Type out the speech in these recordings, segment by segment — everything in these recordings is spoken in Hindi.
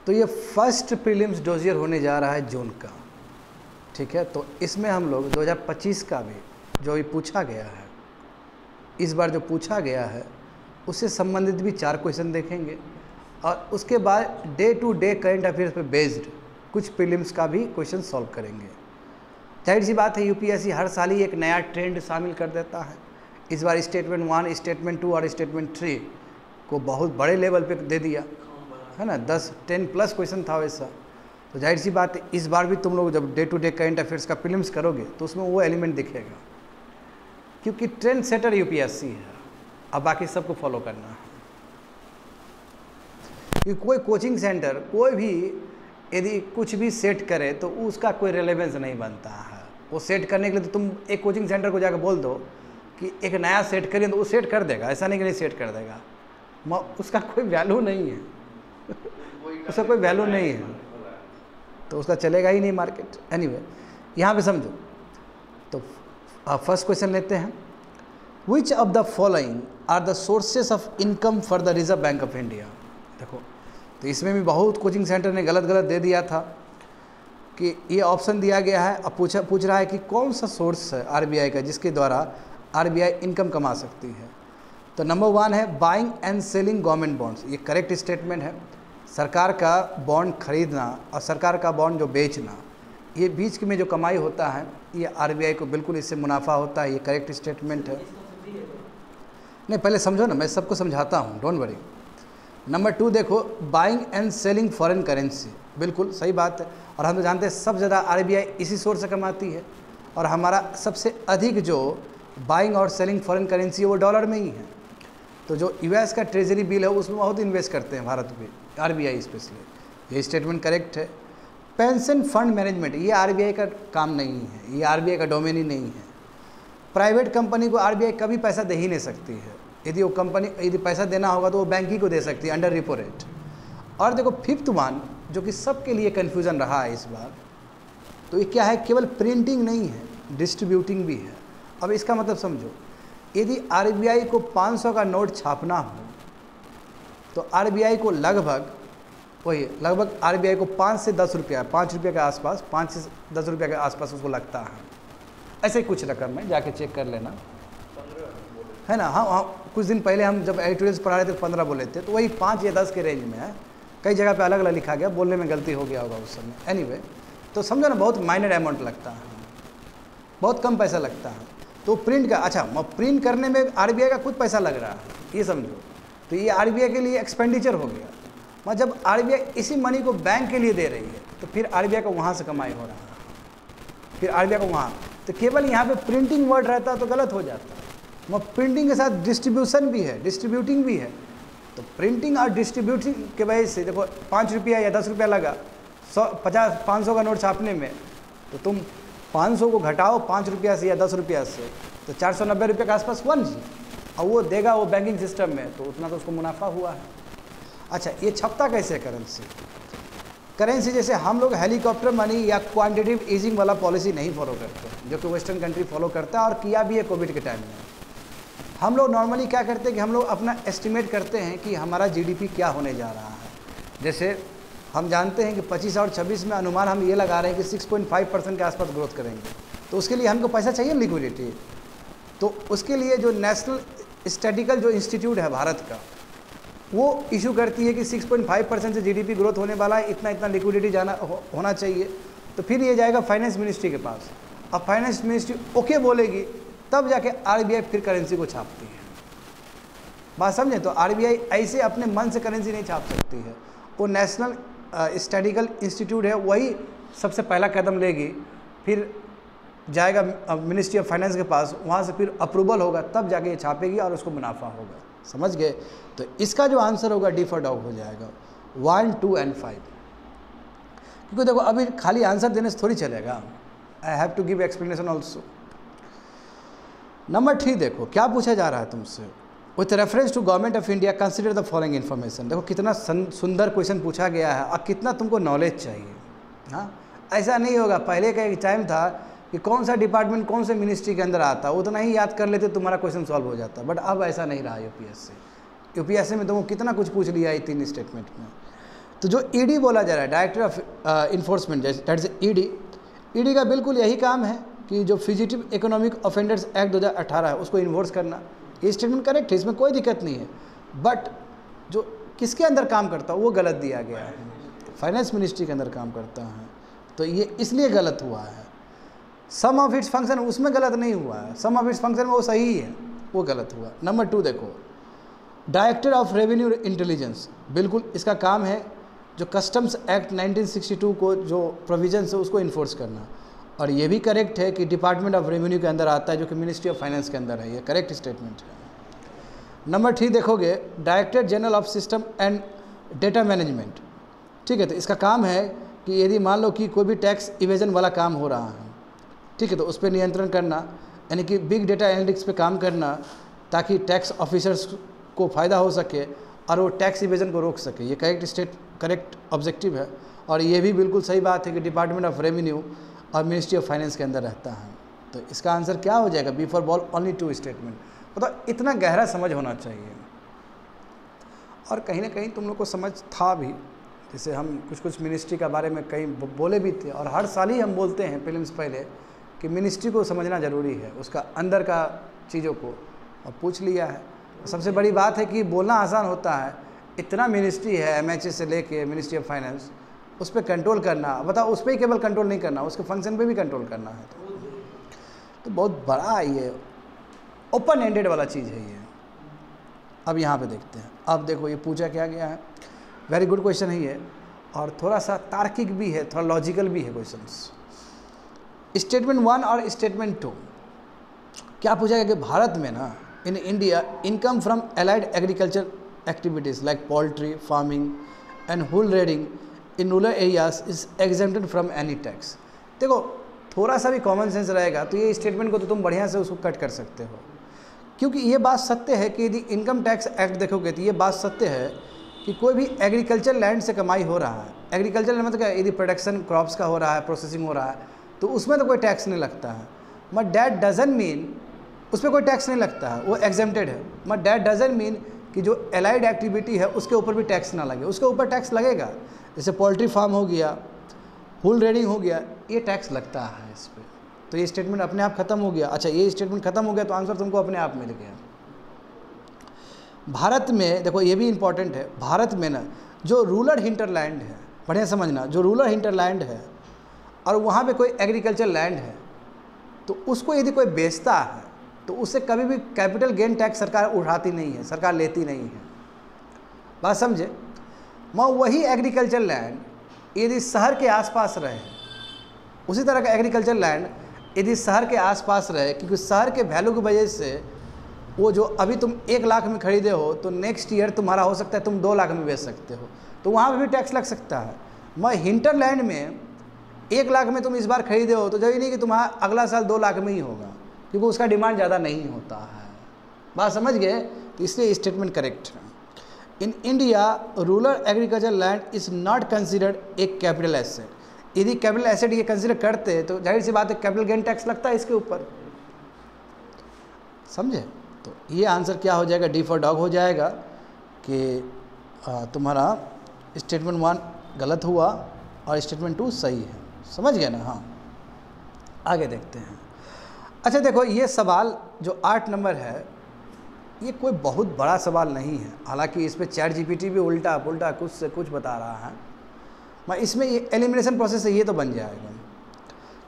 तो ये फर्स्ट प्रीलिम्स डोजियर होने जा रहा है जून का, ठीक है। तो इसमें हम लोग 2025 का भी जो ये पूछा गया है, इस बार जो पूछा गया है उससे संबंधित भी 4 क्वेश्चन देखेंगे और उसके बाद day to day current affairs पे बेस्ड कुछ प्रीलिम्स का भी क्वेश्चन सॉल्व करेंगे। जाहिर सी बात है यूपीएससी हर साल ही एक नया ट्रेंड शामिल कर देता है। इस बार स्टेटमेंट 1, स्टेटमेंट 2 और स्टेटमेंट 3 को बहुत बड़े लेवल पे दे दिया है ना, 10-10 प्लस क्वेश्चन था वैसा। तो जाहिर सी बात है इस बार भी तुम लोग जब day to day current affairs का प्रीलिम्स करोगे तो उसमें वो एलिमेंट दिखेगा, क्योंकि ट्रेंड सेटर यूपीएससी है। अब बाकी सबको फॉलो करना है, कि कोई कोचिंग सेंटर कोई भी यदि कुछ भी सेट करे तो उसका कोई रेलेवेंस नहीं बनता है। वो सेट करने के लिए तो तुम एक कोचिंग सेंटर को जाकर बोल दो कि एक नया सेट करिए तो वो सेट कर देगा, ऐसा नहीं कि नहीं सेट कर देगा। उसका कोई वैल्यू नहीं है उसका कोई वैल्यू नहीं है, तो उसका चलेगा ही नहीं मार्केट। एनीवे यहाँ पे समझो। तो फर्स्ट क्वेश्चन लेते हैं, which of the following are the sources of income for the Reserve Bank of India. देखो तो इसमें भी बहुत कोचिंग सेंटर ने गलत दे दिया था कि ये ऑप्शन दिया गया है। अब पूछ रहा है कि कौन सा सोर्स है आरबीआई का जिसके द्वारा आरबीआई इनकम कमा सकती है। तो नंबर 1 है buying and selling government bonds. ये करेक्ट स्टेटमेंट है। सरकार का बॉन्ड खरीदना और सरकार का बॉन्ड जो बेचना, ये बीच में जो कमाई होता है ये आरबीआई को बिल्कुल इससे मुनाफा होता है। ये करेक्ट स्टेटमेंट है। नहीं पहले समझो ना, मैं सबको समझाता हूँ, डोंट वरी। नंबर 2 देखो, buying and selling foreign currency, बिल्कुल सही बात है। और हम तो जानते हैं सब ज़्यादा आरबीआई इसी सोर्स से कमाती है और हमारा सबसे अधिक जो बाइंग और सेलिंग फॉरेन करेंसी है वो डॉलर में ही है। तो जो यूएस का ट्रेजरी बिल है उसमें बहुत इन्वेस्ट करते हैं भारत में आरबीआई स्पेशली। ये स्टेटमेंट करेक्ट है। पेंशन फंड मैनेजमेंट, ये आरबीआई का काम नहीं है, ये आरबीआई का डोमेन ही नहीं है। प्राइवेट कंपनी को आरबीआई कभी पैसा दे ही नहीं सकती है। यदि वो कंपनी यदि पैसा देना होगा तो वो बैंक ही को दे सकती है अंडर रिपो रेट। और देखो 5th वन जो कि सबके लिए कन्फ्यूज़न रहा है इस बार, तो ये क्या है, केवल प्रिंटिंग नहीं है, डिस्ट्रीब्यूटिंग भी है। अब इसका मतलब समझो, यदि आरबीआई को 500 का नोट छापना हो तो आरबीआई को लगभग आरबीआई को 5 से 10 रुपया, 5 रुपये के आसपास, 5 से 10 रुपये के आसपास उसको लगता है। ऐसे कुछ रकम है, जाके चेक कर लेना, है ना। हाँ, कुछ दिन पहले हम जब एडिटोरियल्स पढ़ा रहे थे 15 बोले थे, तो वही 5 या 10 के रेंज में है। कई जगह पे अलग अलग लिखा गया, बोलने में गलती हो गया होगा उस समय। एनीवे तो समझो ना, बहुत माइनर अमाउंट लगता है, बहुत कम पैसा लगता है। तो प्रिंट का, अच्छा प्रिंट करने में आरबीआई का खुद पैसा लग रहा है, ये समझो। तो ये आरबीआई के लिए एक्सपेंडिचर हो गया। मतलब जब आरबीआई इसी मनी को बैंक के लिए दे रही है तो फिर आरबीआई को वहाँ से कमाई हो रहा है, फिर आरबीआई को वहाँ। तो केवल यहाँ पे प्रिंटिंग वर्ड रहता तो गलत हो जाता। प्रिंटिंग के साथ डिस्ट्रीब्यूशन भी है, डिस्ट्रीब्यूटिंग भी है। तो प्रिंटिंग और डिस्ट्रीब्यूटिंग के वजह से देखो 5 रुपया या 10 रुपया लगा 500 का नोट छापने में, तो तुम 500 को घटाओ 5 रुपया से या 10 रुपया से, तो 490 रुपये के आसपास बन जी, और वो देगा वो बैंकिंग सिस्टम में, तो उतना तो उसको मुनाफा हुआ है। अच्छा, ये छपता कैसे करेंसी जैसे हम लोग हेलीकॉप्टर मनी या क्वांटिटेटिव ईजिंग वाला पॉलिसी नहीं फॉलो करते, जो कि वेस्टर्न कंट्री फॉलो करता है और किया भी है कोविड के टाइम में। हम लोग नॉर्मली क्या करते हैं कि हम लोग अपना एस्टिमेट करते हैं कि हमारा जीडीपी क्या होने जा रहा है। जैसे हम जानते हैं कि 25 और 26 में अनुमान हम ये लगा रहे हैं कि 6.5% के आसपास ग्रोथ करेंगे, तो उसके लिए हमको पैसा चाहिए लिक्विडिटी। तो उसके लिए जो नेशनल स्टैटिकल जो इंस्टीट्यूट है भारत का, वो इशू करती है कि 6.5% से जीडीपी ग्रोथ होने वाला है, इतना इतना लिक्विडिटी होना चाहिए। तो फिर ये जाएगा फाइनेंस मिनिस्ट्री के पास। अब फाइनेंस मिनिस्ट्री ओके बोलेगी तब जाके आरबीआई फिर करेंसी को छापती है। बात समझे? तो आरबीआई ऐसे अपने मन से करेंसी नहीं छाप सकती है। वो नेशनल स्टैटिकल इंस्टीट्यूट है, वही सबसे पहला कदम लेगी, फिर जाएगा मिनिस्ट्री ऑफ फाइनेंस के पास, वहाँ से फिर अप्रूवल होगा, तब जाके ये छापेगी और उसको मुनाफा होगा। समझ गए? तो इसका जो आंसर होगा डी फॉर डॉग हो जाएगा 1, 2 and 5। क्योंकि देखो अभी खाली आंसर देने से थोड़ी चलेगा, I have to give explanation also. Number 3 देखो क्या पूछा जा रहा है तुमसे, with reference to government of India consider the following information. देखो कितना सुंदर क्वेश्चन पूछा गया है और कितना तुमको नॉलेज चाहिए। हाँ, ऐसा नहीं होगा। पहले का एक टाइम था कि कौन सा डिपार्टमेंट कौन से मिनिस्ट्री के अंदर आता, उतना ही याद कर लेते तुम्हारा क्वेश्चन सॉल्व हो जाता। बट अब ऐसा नहीं रहा यूपीएससी में तुमको कितना कुछ पूछ लिया है 3 स्टेटमेंट में। तो जो ईडी बोला जा रहा है, director of enforcement, that is ED का बिल्कुल यही काम है कि जो फ्यूजिटिव इकोनॉमिक ऑफेंडर्स एक्ट 2018 है उसको इन्फोर्स करना। ये स्टेटमेंट करेक्ट है, इसमें कोई दिक्कत नहीं है, बट जो किसके अंदर काम करता है वो गलत दिया गया है, फाइनेंस मिनिस्ट्री के अंदर काम करता है, तो ये इसलिए गलत हुआ है। सम ऑफ इट्स फंक्शन उसमें गलत नहीं हुआ है, सम ऑफ इट्स फंक्शन में वो सही है, वो गलत हुआ। नंबर 2 देखो, डायरेक्टर ऑफ रेवेन्यू इंटेलिजेंस, बिल्कुल इसका काम है जो कस्टम्स एक्ट 1962 को जो प्रोविजंस है उसको इन्फोर्स करना, और ये भी करेक्ट है कि डिपार्टमेंट ऑफ रेवेन्यू के अंदर आता है जो कि मिनिस्ट्री ऑफ फाइनेंस के अंदर है, ये करेक्ट स्टेटमेंट है। नंबर 3 देखोगे, director general of system and data management, ठीक है, तो इसका काम है कि यदि मान लो कि कोई भी टैक्स इवेजन वाला काम हो रहा है, ठीक है, तो उस पर नियंत्रण करना, यानी कि बिग डेटा एनालिटिक्स पे काम करना ताकि टैक्स ऑफिसर्स को फ़ायदा हो सके और वो टैक्स इवेजन को रोक सके, ये करेक्ट ऑब्जेक्टिव है। और ये भी बिल्कुल सही बात है कि डिपार्टमेंट ऑफ रेवेन्यू और मिनिस्ट्री ऑफ फाइनेंस के अंदर रहता है। तो इसका आंसर क्या हो जाएगा? Before ball only 2 statement. मतलब इतना गहरा समझ होना चाहिए, और कहीं ना कहीं तुम लोग को समझ था भी, जैसे हम कुछ मिनिस्ट्री के बारे में कहीं बोले भी थे, और हर साल ही हम बोलते हैं प्रीलिम्स पहले कि मिनिस्ट्री को समझना ज़रूरी है, उसका अंदर का चीज़ों को, और पूछ लिया है। सबसे बड़ी बात है कि बोलना आसान होता है, इतना मिनिस्ट्री है, MHA से लेके मिनिस्ट्री ऑफ फाइनेंस, उस पर कंट्रोल करना, बताओ, उस पर ही केवल कंट्रोल नहीं करना, उसके फंक्शन पे भी कंट्रोल करना है, तो बहुत बड़ा ये ओपन एंडेड वाला चीज़ है ये। अब यहाँ पे देखते हैं, अब देखो ये पूछा क्या गया है, वेरी गुड क्वेश्चन है ये, और थोड़ा सा तार्किक भी है, थोड़ा लॉजिकल भी है क्वेश्चंस। स्टेटमेंट 1 और स्टेटमेंट 2 क्या पूछा गया कि भारत में ना, in India income from allied agriculture activities like poultry farming and hull reading in rural areas is exempted from any tax. देखो थोड़ा सा भी कॉमन सेंस रहेगा तो ये स्टेटमेंट को तो तुम बढ़िया से उसको कट कर सकते हो, क्योंकि ये बात सत्य है कि यदि इनकम टैक्स एक्ट देखोगे तो ये बात सत्य है कि कोई भी एग्रीकल्चर लैंड से कमाई हो रहा है, एग्रीकल्चर मतलब क्या, यदि प्रोडक्शन क्रॉप्स का हो रहा है, प्रोसेसिंग हो रहा है, तो उसमें तो कोई टैक्स नहीं लगता है, बट डैट डजंट मीन उस पर कोई टैक्स नहीं लगता है, वो एग्जेम्प्टेड है, बट डैट डजंट मीन कि जो एलाइड एक्टिविटी है उसके ऊपर भी टैक्स ना लगे, उसके ऊपर टैक्स लगेगा। जैसे पोल्ट्री फार्म हो गया, हुल रेडिंग हो गया, ये टैक्स लगता है इस पर, तो ये स्टेटमेंट अपने आप खत्म हो गया। अच्छा, ये स्टेटमेंट खत्म हो गया तो आंसर तुमको अपने आप मिल गया। भारत में देखो ये भी इंपॉर्टेंट है, भारत में ना जो रूरल हिंटरलैंड है, बढ़िया समझना, जो रूरल हिंटरलैंड है और वहाँ पे कोई एग्रीकल्चर लैंड है, तो उसको यदि कोई बेचता है तो उससे कभी भी कैपिटल गेन टैक्स सरकार उठाती नहीं है, सरकार लेती नहीं है, बात समझे। मैं वही एग्रीकल्चर लैंड यदि शहर के आसपास रहे, उसी तरह का एग्रीकल्चर लैंड यदि शहर के आसपास रहे, क्योंकि शहर के वैल्यू की वजह से वो जो अभी तुम 1 लाख में खरीदे हो तो नेक्स्ट ईयर तुम्हारा हो सकता है तुम 2 लाख में बेच सकते हो, तो वहाँ पर भी टैक्स लग सकता है। मैं हिंटरलैंड में 1 लाख में तुम इस बार खरीदे हो तो जरूरी नहीं कि तुम्हारा अगला साल 2 लाख में ही होगा, क्योंकि उसका डिमांड ज़्यादा नहीं होता है, बात समझ गए। तो इसलिए स्टेटमेंट करेक्ट है। In India rural agriculture land is not considered a capital asset. यदि कैपिटल एसेट ये कंसिडर करते तो जाहिर सी बात है कैपिटल गेन टैक्स लगता है इसके ऊपर, समझे। तो ये आंसर क्या हो जाएगा? डी फॉर डॉग हो जाएगा कि तुम्हारा स्टेटमेंट 1 गलत हुआ और स्टेटमेंट 2 सही है, समझ गए ना। हाँ, आगे देखते हैं। अच्छा देखो, ये सवाल जो 8 नंबर है ये कोई बहुत बड़ा सवाल नहीं है, हालांकि इस पर चैट जीपीटी भी उल्टा पुल्टा कुछ से कुछ बता रहा है, मैं इसमें ये एलिमिनेशन प्रोसेस है, ये तो बन जाएगा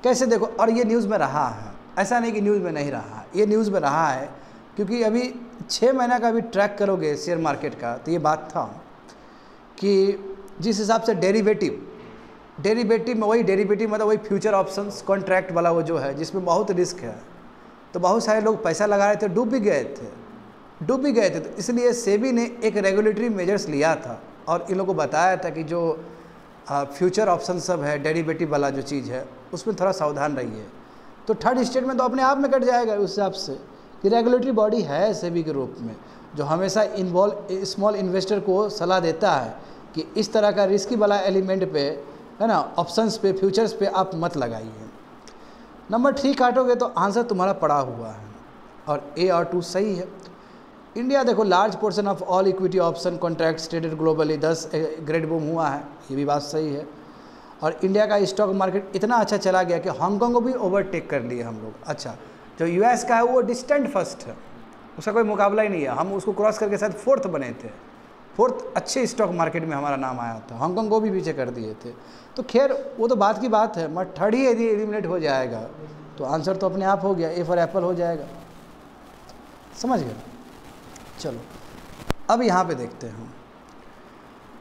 कैसे। देखो, और ये न्यूज़ में रहा है, ऐसा नहीं कि न्यूज़ में नहीं रहा, ये न्यूज़ में रहा है, क्योंकि अभी 6 महीना का भी ट्रैक करोगे शेयर मार्केट का तो ये बात था कि जिस हिसाब से डेरिवेटिव में, वही डेरिवेटिव मतलब वही फ्यूचर ऑप्शंस कॉन्ट्रैक्ट वाला वो जो है जिसमें बहुत रिस्क है, तो बहुत सारे लोग पैसा लगा रहे थे, डूब भी गए थे। तो इसलिए सेबी ने एक रेगुलेटरी मेजर्स लिया था और इन लोगों को बताया था कि जो फ्यूचर ऑप्शन सब है, डेरिवेटिव वाला जो चीज़ है उसमें थोड़ा सावधान रहिए। तो थर्ड स्टेटमेंट तो अपने आप में कट जाएगा उस हिसाब से कि रेगुलेटरी बॉडी है सेबी के रूप में, जो हमेशा स्मॉल इन्वेस्टर को सलाह देता है कि इस तरह का रिस्की वाला एलिमेंट पे, है ना, ऑप्शंस पे, फ्यूचर्स पे आप मत लगाइए। नंबर 3 काटोगे तो आंसर तुम्हारा पड़ा हुआ है और A और 2 सही है। इंडिया देखो large portion of all equity option contracts traded globally, 10 grade boom हुआ है, ये भी बात सही है। और इंडिया का स्टॉक मार्केट इतना अच्छा चला गया कि हांगकांग को भी ओवरटेक कर लिए हम लोग। अच्छा, जो यूएस का है वो डिस्टेंट फर्स्ट है, उसका कोई मुकाबला ही नहीं है, हम उसको क्रॉस करके शायद 4th बने थे, 4th अच्छे स्टॉक मार्केट में हमारा नाम आया था, हांगकांग को भी पीछे कर दिए थे। तो खैर वो तो बात की बात है, मगर 3rd ही यदि एलिमिनेट हो जाएगा तो आंसर तो अपने आप हो गया, ए फॉर एप्पल हो जाएगा, समझ गए। चलो अब यहाँ पे देखते हैं,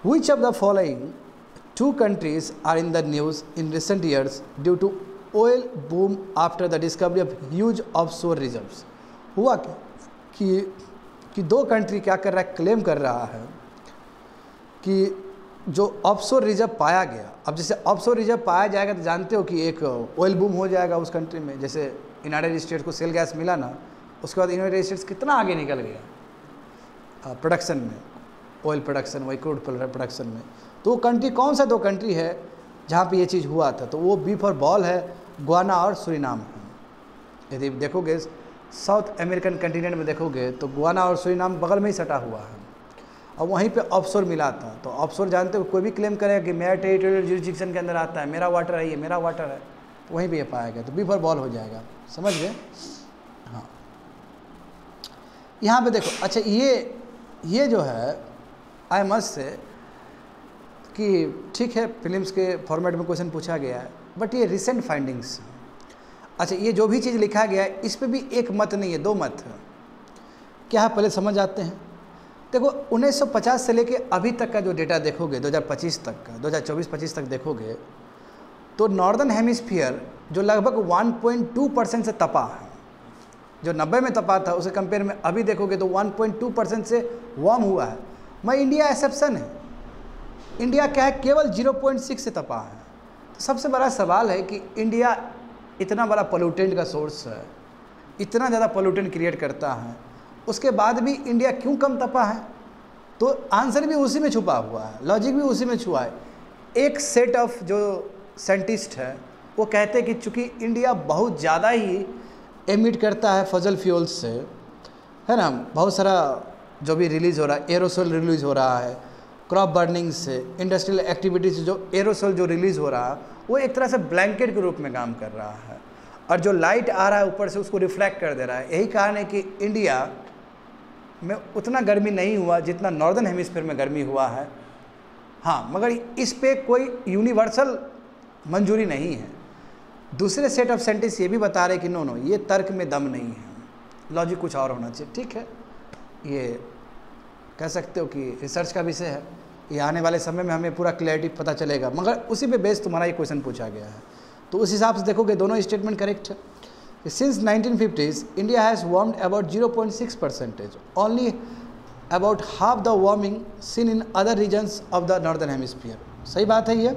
which of the following 2 countries are in the news in recent years due to oil boom after the discovery of huge offshore reserves। हुआ क्या कि 2 कंट्री क्या कर रहा है, क्लेम कर रहा है कि जो ऑफशोर रिजर्व पाया गया, अब जैसे ऑफशोर रिजर्व पाया जाएगा तो जानते हो कि एक ऑयल बूम हो जाएगा उस कंट्री में। जैसे यूनाइटेड स्टेट्स को सेल गैस मिला ना, उसके बाद यूनाइटेड स्टेट्स कितना आगे निकल गया प्रोडक्शन में, ऑयल प्रोडक्शन, वही क्रूड प्रोडक्शन में। तो वो कंट्री कौन सा 2 कंट्री है जहाँ पे ये चीज़ हुआ था, तो वो बी फॉर बॉल है, गुआना और सूरीनाम है। यदि देखोगे साउथ अमेरिकन कंटिनेंट में देखोगे तो गुआना और सूरीनाम बगल में ही सटा हुआ है, और वहीं पे ऑफशोर मिला था। तो ऑफशोर जानते हो, कोई भी क्लेम करेगा कि मेरा टेरिटोरियल जुरिडिक्शन के अंदर आता है, मेरा वाटर है, ये मेरा वाटर है, तो वहीं पे ये पाया गया, तो बी फॉर बॉल हो जाएगा, समझ गए। हाँ, यहाँ पे देखो, अच्छा ये जो है आई मस्ट से कि ठीक है फिल्म्स के फॉर्मेट में क्वेश्चन पूछा गया है, बट ये रिसेंट फाइंडिंग्स। अच्छा, ये जो भी चीज़ लिखा गया है इस पे भी एक मत नहीं है, 2 मत है। क्या है पहले समझ आते हैं। देखो 1950 से लेके अभी तक का जो डेटा देखोगे, 2025 तक का, 2024-25 तक देखोगे तो नॉर्दर्न हेमिस्फीयर जो लगभग 1.2% से तपा है, जो 90 में तपा था उसके कंपेयर में अभी देखोगे तो 1.2% से वार्म हुआ है। मैं इंडिया एक्सेप्शन है, इंडिया क्या है केवल 0.6 से तपा है। तो सबसे बड़ा सवाल है कि इंडिया इतना बड़ा पोल्यूटेंट का सोर्स है, इतना ज़्यादा पोल्यूटेंट क्रिएट करता है, उसके बाद भी इंडिया क्यों कम तपा है। तो आंसर भी उसी में छुपा हुआ है, लॉजिक भी उसी में छुपा है। एक सेट ऑफ जो साइंटिस्ट है वो कहते हैं कि चूँकि इंडिया बहुत ज़्यादा ही एमिट करता है फॉसिल फ्यूल्स से, है ना, बहुत सारा जो भी रिलीज़ हो रहा है, एरोसोल रिलीज़ हो रहा है, क्रॉप बर्निंग से, इंडस्ट्रियल एक्टिविटी से जो एरोसोल जो रिलीज़ हो रहा है वो एक तरह से ब्लैंकेट के रूप में काम कर रहा है, और जो लाइट आ रहा है ऊपर से उसको रिफ्लेक्ट कर दे रहा है। यही कारण है कि इंडिया में उतना गर्मी नहीं हुआ जितना नॉर्दर्न हेमिस्फीयर में गर्मी हुआ है। हाँ, मगर इस पे कोई यूनिवर्सल मंजूरी नहीं है। दूसरे सेट ऑफ साइंटिस्ट ये भी बता रहे कि नो ये तर्क में दम नहीं है, लॉजिक कुछ और होना चाहिए। ठीक है, ये कह सकते हो कि रिसर्च का विषय है, ये आने वाले समय में हमें पूरा क्लैरिटी पता चलेगा, मगर उसी पे बेस तुम्हारा ये क्वेश्चन पूछा गया है। तो उस हिसाब से देखोगे दोनों स्टेटमेंट करेक्ट है। Since 1950s India has warmed about 0.6%, only about half the warming seen in other regions of the northern hemisphere. सही बात है ये।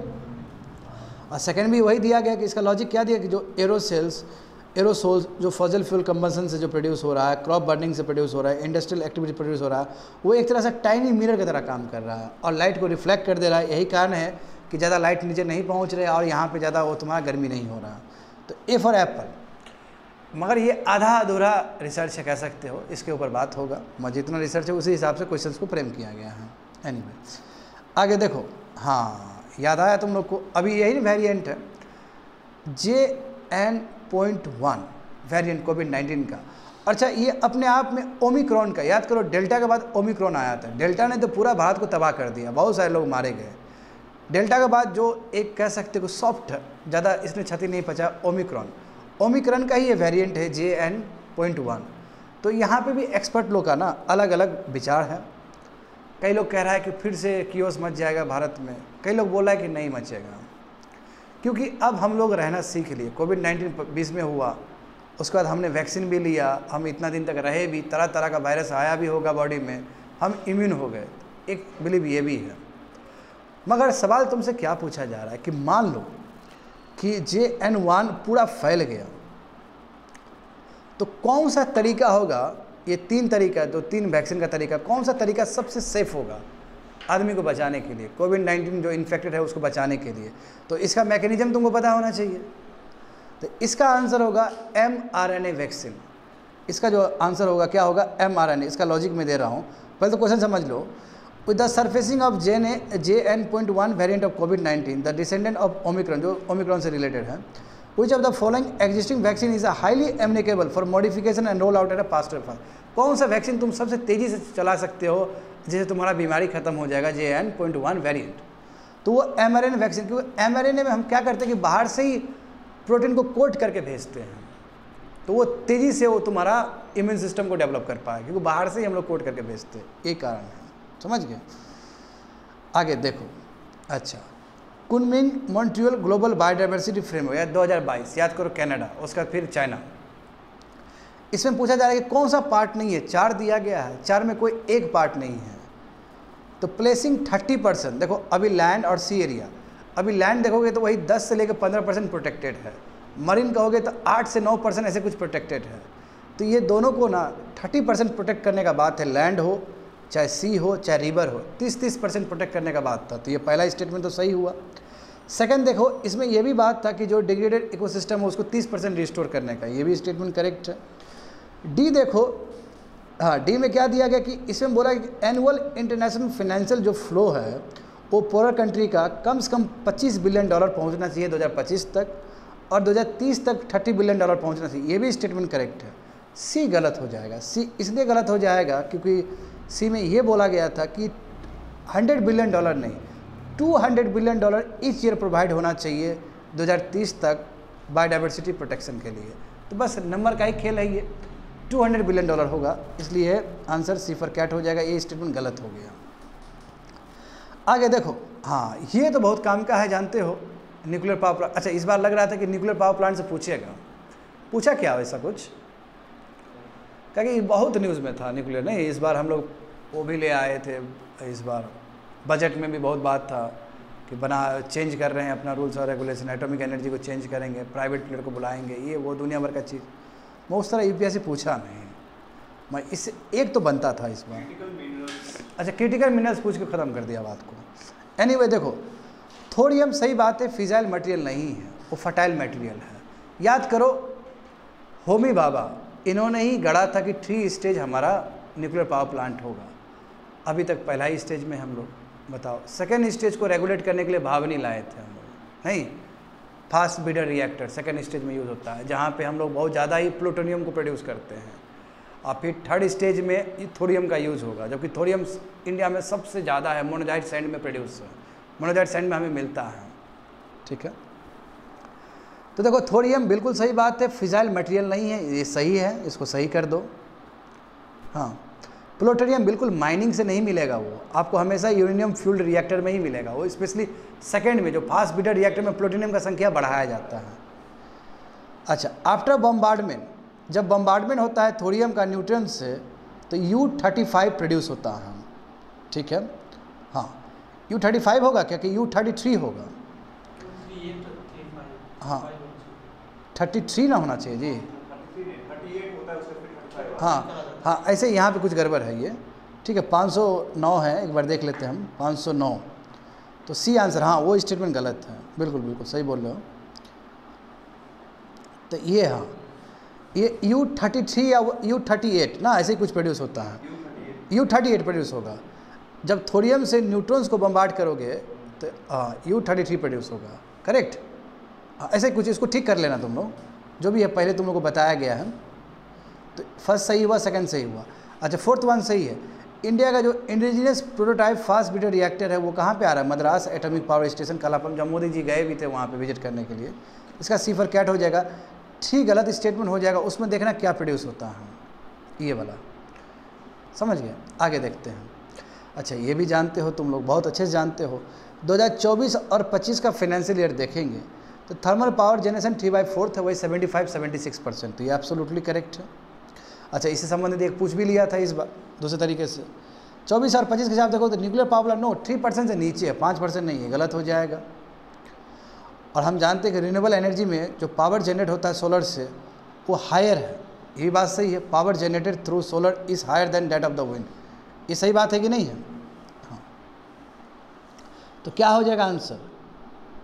और सेकेंड भी वही दिया गया कि इसका लॉजिक क्या दिया कि जो एरोसोल्स जो फॉसिल फ्यूल कंबसन से जो प्रोड्यूस हो रहा है, क्रॉप बर्निंग से प्रोड्यूस हो रहा है, इंडस्ट्रियल एक्टिविटी प्रोड्यूस हो रहा है, वो एक तरह से टाइनी मिरर की तरह काम कर रहा है और लाइट को रिफ्लेक्ट कर दे रहा है। यही कारण है कि ज़्यादा लाइट नीचे नहीं पहुंच रही है और यहाँ पे ज़्यादा वो तुम्हारा गर्मी नहीं हो रहा। तो ए फॉर एप्पल, मगर ये आधा अधूरा रिसर्च है कह सकते हो, इसके ऊपर बात होगा। मगर जितना रिसर्च है उसी हिसाब से क्वेश्चन को फ्रेम किया गया है। एनीवे आगे देखो, हाँ याद आया तुम लोग को, अभी यही वेरिएंट है JN.1 वेरिएंट कोविड-19 का। अच्छा, ये अपने आप में ओमिक्रॉन का, याद करो डेल्टा के बाद ओमिक्रॉन आया था। डेल्टा ने तो पूरा भारत को तबाह कर दिया, बहुत सारे लोग मारे गए। डेल्टा के बाद जो एक कह सकते हो सॉफ्ट, ज़्यादा इसने क्षति नहीं पहुंचा, ओमिक्रॉन का ही ये वेरिएंट है JN.1। तो यहाँ पे भी एक्सपर्ट लोग का ना अलग अलग विचार है। कई लोग कह रहा है कि फिर से कियोस मच जाएगा भारत में, कई लोग बोला है कि नहीं मचेगा, क्योंकि अब हम लोग रहना सीख लिए। कोविड-19 20 में हुआ, उसके बाद हमने वैक्सीन भी लिया, हम इतना दिन तक रहे भी, तरह तरह का वायरस आया भी होगा बॉडी में, हम इम्यून हो गए। एक बिलीव ये भी है। मगर सवाल तुमसे क्या पूछा जा रहा है कि मान लो कि JN.1 पूरा फैल गया, तो कौन सा तरीका होगा, ये 3 तरीका है, तो 3 वैक्सीन का तरीका, कौन सा तरीका सबसे सेफ होगा आदमी को बचाने के लिए, कोविड-19 जो इन्फेक्टेड है उसको बचाने के लिए। तो इसका मैकेनिज्म तुमको पता होना चाहिए। तो इसका आंसर होगा mRNA वैक्सीन। इसका जो आंसर होगा क्या होगा, mRNA। इसका लॉजिक में दे रहा हूँ, पहले तो क्वेश्चन समझ लो। With the surfacing of JN.1 variant of कोविड-19 द डिसेंडेंट ऑफ ओमिक्रॉन, जो ओमिक्रॉन से रिलेटेड है, which of the following existing vaccine is highly amenable for modification and roll out at a faster fast. कौन सा वैक्सीन तुम सबसे तेज़ी से चला सकते हो जिससे तुम्हारा बीमारी खत्म हो जाएगा, JN.1 वेरिएंट। तो वो mRNA वैक्सीन, क्योंकि mRNA में हम क्या करते हैं कि बाहर से ही प्रोटीन को कोट करके भेजते हैं, तो वो तेज़ी से वो तुम्हारा इम्यून सिस्टम को डेवलप कर पाए, क्योंकि बाहर से ही हम लोग कोट करके भेजते हैं, ये कारण है। समझ गए? आगे देखो। अच्छा, Kunming Montreal global biodiversity framework 2022, याद करो कनाडा, उसका फिर चाइना। इसमें पूछा जा रहा है कि कौन सा पार्ट नहीं है, 4 दिया गया है, 4 में कोई एक पार्ट नहीं है। तो प्लेसिंग 30%, देखो अभी लैंड और सी एरिया, अभी लैंड देखोगे तो वही 10 से लेकर 15% प्रोटेक्टेड है, मरीन कहोगे तो 8 से 9% ऐसे कुछ प्रोटेक्टेड है। तो ये दोनों को ना 30% प्रोटेक्ट करने का बात है, लैंड हो चाहे सी हो चाहे रिवर हो, 30% प्रोटेक्ट करने का बात था। तो ये पहला स्टेटमेंट तो सही हुआ। सेकंड देखो, इसमें यह भी बात था कि जो डिग्रेडेड इकोसिस्टम हो उसको 30% रिस्टोर करने का, ये भी स्टेटमेंट करेक्ट है। डी देखो, हाँ डी में क्या दिया गया कि इसमें बोला कि एनुअल इंटरनेशनल फाइनेंशियल जो फ्लो है वो पूरा कंट्री का कम से कम $25 बिलियन पहुंचना चाहिए 2025 तक, और 2030 तक $30 बिलियन पहुंचना चाहिए, ये भी स्टेटमेंट करेक्ट है। सी गलत हो जाएगा। सी इसलिए गलत हो जाएगा क्योंकि सी में ये बोला गया था कि $100 बिलियन नहीं, $200 बिलियन ईच ईयर प्रोवाइड होना चाहिए 2030 तक बायोडाइवर्सिटी प्रोटेक्शन के लिए। तो बस नंबर का ही खेल है, ये $200 बिलियन होगा, इसलिए आंसर सी फॉर कैट हो जाएगा। ये स्टेटमेंट गलत हो गया। आगे देखो, हाँ ये तो बहुत काम का है, जानते हो, न्यूक्लियर पावर प्लांट। अच्छा, इस बार लग रहा था कि न्यूक्लियर पावर प्लांट से पूछेगा, पूछा क्या वैसा कुछ, क्योंकि बहुत न्यूज़ में था न्यूक्लियर। नहीं, इस बार हम लोग वो भी ले आए थे, इस बार बजट में भी बहुत बात था कि चेंज कर रहे हैं अपना रूल्स और रेगुलेशन, एटॉमिक एनर्जी को चेंज करेंगे, प्राइवेट प्लेयर को बुलाएंगे, ये वो दुनिया भर का चीज़। मैं उस तरह यूपीएससी पूछा नहीं, मैं इससे एक तो बनता था इस बार। अच्छा, क्रिटिकल मिनरल्स पूछ के ख़त्म कर दिया बात को। एनीवे देखो, थोरियम सही बात है, फिजाइल मटेरियल नहीं है, वो फर्टाइल मटेरियल है। याद करो, होमी भाभा इन्होंने ही गढ़ा था कि 3 स्टेज हमारा न्यूक्लियर पावर प्लांट होगा। अभी तक पहला ही स्टेज में हम लोग, बताओ, सेकेंड स्टेज को रेगुलेट करने के लिए भावनी लाए थे हम लोग, नहीं, fast breeder reactor second stage में यूज़ होता है, जहाँ पे हम लोग बहुत ज़्यादा ही प्लूटोनियम को प्रोड्यूस करते हैं। और फिर थर्ड स्टेज में थोरियम का यूज़ होगा, जबकि थोरियम इंडिया में सबसे ज़्यादा है, मोनोजाइट सैंड में प्रोड्यूस है, मोनोजाइट सैंड में हमें मिलता है। ठीक है, तो देखो थोरियम बिल्कुल सही बात है, फिजाइल मटेरियल नहीं है, ये सही है, इसको सही कर दो। हाँ, प्लूटोनियम बिल्कुल माइनिंग से नहीं मिलेगा, वो आपको हमेशा यूरेनियम फ्यूल्ड रिएक्टर में ही मिलेगा, वो स्पेशली सेकेंड में जो फास्ट ब्रीडर रिएक्टर में प्लूटोनियम का संख्या बढ़ाया जाता है। अच्छा, आफ्टर बम्बार्डमेंट, जब बम्बार्डमेंट होता है थोरियम का न्यूट्रॉन से, तो U-35 प्रोड्यूस होता है। ठीक है, हाँ U-35 होगा क्या कि U-33 होगा? हाँ 33 ना होना चाहिए जी, 38 होता है उसका, हाँ हाँ, ऐसे यहाँ पे कुछ गड़बड़ है ये। ठीक है, 509 है, एक बार देख लेते हैं हम, 509, तो सी आंसर। हाँ, वो स्टेटमेंट गलत है, बिल्कुल बिल्कुल सही बोल रहे हो। तो ये, हाँ ये U-33 या U-38 ना, ऐसे ही कुछ प्रोड्यूस होता है, U-38 प्रोड्यूस होगा। जब थोरियम से न्यूट्रॉन्स को बम्बार्ड करोगे तो U-33 प्रोड्यूस होगा, करेक्ट। ऐसे कुछ, इसको ठीक कर लेना तुम लोग, जो भी है पहले तुम लोग को बताया गया है। तो फर्स्ट सही हुआ, सेकंड सही हुआ। अच्छा, फोर्थ वन सही है। इंडिया का जो indigenous prototype fast breeder reactor है वो कहाँ पे आ रहा है? Madras atomic power station. कल अपन जब मोदी जी गए भी थे वहाँ पे विजिट करने के लिए। इसका सी फॉर कैट हो जाएगा। ठीक गलत स्टेटमेंट हो जाएगा, उसमें देखना क्या प्रोड्यूस होता है, ये वाला, समझ गए। आगे देखते हैं। अच्छा, ये भी जानते हो तुम लोग, बहुत अच्छे से जानते हो, 2024 और 25 का फाइनेंशियल ईयर देखेंगे तो थर्मल पावर जनरेशन 3/4 है, वही 75-76%, तो ये एब्सोल्युटली करेक्ट है। अच्छा, इससे संबंधित एक पूछ भी लिया था इस बार दूसरे तरीके से। 24 और 25 के हिसाब देखो तो न्यूक्लियर पावर प्लांट नो 3% से नीचे है, 5% नहीं है, गलत हो जाएगा। और हम जानते हैं कि रिन्यूएबल एनर्जी में जो पावर जनरेट होता है सोलर से वो हायर है, यही बात सही है। Power generated through solar is higher than that of the wind, ये सही बात है कि नहीं है? हाँ, तो क्या हो जाएगा आंसर?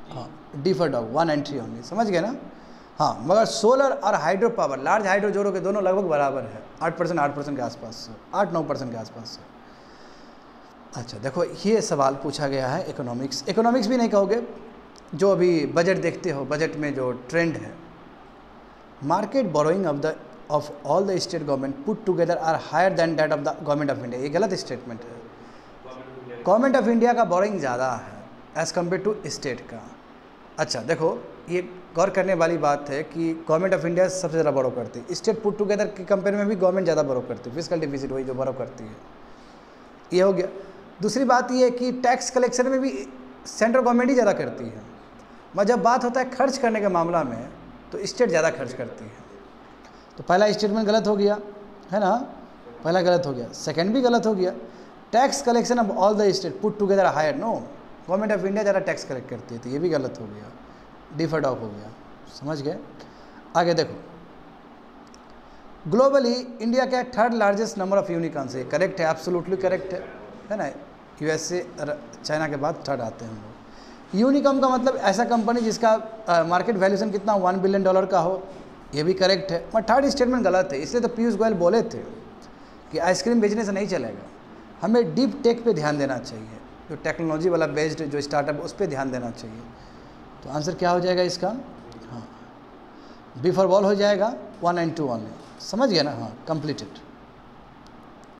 हाँ, D for dog, 1 and 3 only, समझ गए ना। हाँ, मगर सोलर और हाइड्रो पावर, लार्ज हाइड्रो जोड़ो के दोनों लगभग बराबर है, 8% के आसपास, 8-9% के आसपास। अच्छा देखो, ये सवाल पूछा गया है इकोनॉमिक्स भी नहीं कहोगे, जो अभी बजट देखते हो, बजट में जो ट्रेंड है, market borrowing of all the state government put together are higher than that of the government of India. ये गलत स्टेटमेंट है। गवर्नमेंट ऑफ इंडिया का बोरोइंग ज़्यादा है एज़ कम्पेयर टू स्टेट का। अच्छा देखो, ये गौर करने वाली बात है कि गवर्नमेंट ऑफ इंडिया सबसे ज़्यादा बोरो करती है, स्टेट पुट टुगेदर के कंपेयर में भी गवर्नमेंट ज़्यादा बोरो करती है, फिजिकल डिफिसिट वही जो बोरो करती है, ये हो गया। दूसरी बात ये है कि टैक्स कलेक्शन में भी सेंट्रल गवर्नमेंट ही ज़्यादा करती है, मगर जब बात होता है खर्च करने के मामला में तो स्टेट ज़्यादा खर्च करती है। तो पहला स्टेटमेंट गलत हो गया है ना, पहला गलत हो गया, सेकंड भी गलत हो गया। Tax collection of all the state put together higher, no, government of India ज़्यादा टैक्स कलेक्ट करती है, तो ये भी गलत हो गया, डिफर्ड ऑफ हो गया। समझ गए? आगे देखो, ग्लोबली इंडिया का third largest number of unicorns है, करेक्ट है, एब्सोल्युटली करेक्ट है ना। यूएसए चाइना के बाद थर्ड आते हैं हम लोग। यूनिकॉर्न का मतलब ऐसा कंपनी जिसका मार्केट वैल्यूएशन कितना $1 बिलियन का हो, ये भी करेक्ट है, मगर थर्ड स्टेटमेंट गलत है। इसलिए तो पीयूष गोयल बोले थे कि आइसक्रीम बेचने से नहीं चलेगा, हमें डीप टेक पे ध्यान देना चाहिए, जो टेक्नोलॉजी वाला बेस्ड जो स्टार्टअप उस पर ध्यान देना चाहिए। तो आंसर क्या हो जाएगा इसका? हाँ, बी फॉर बॉल हो जाएगा, 1 and 2 ओनली। समझ गया ना? हाँ, कंप्लीटेड।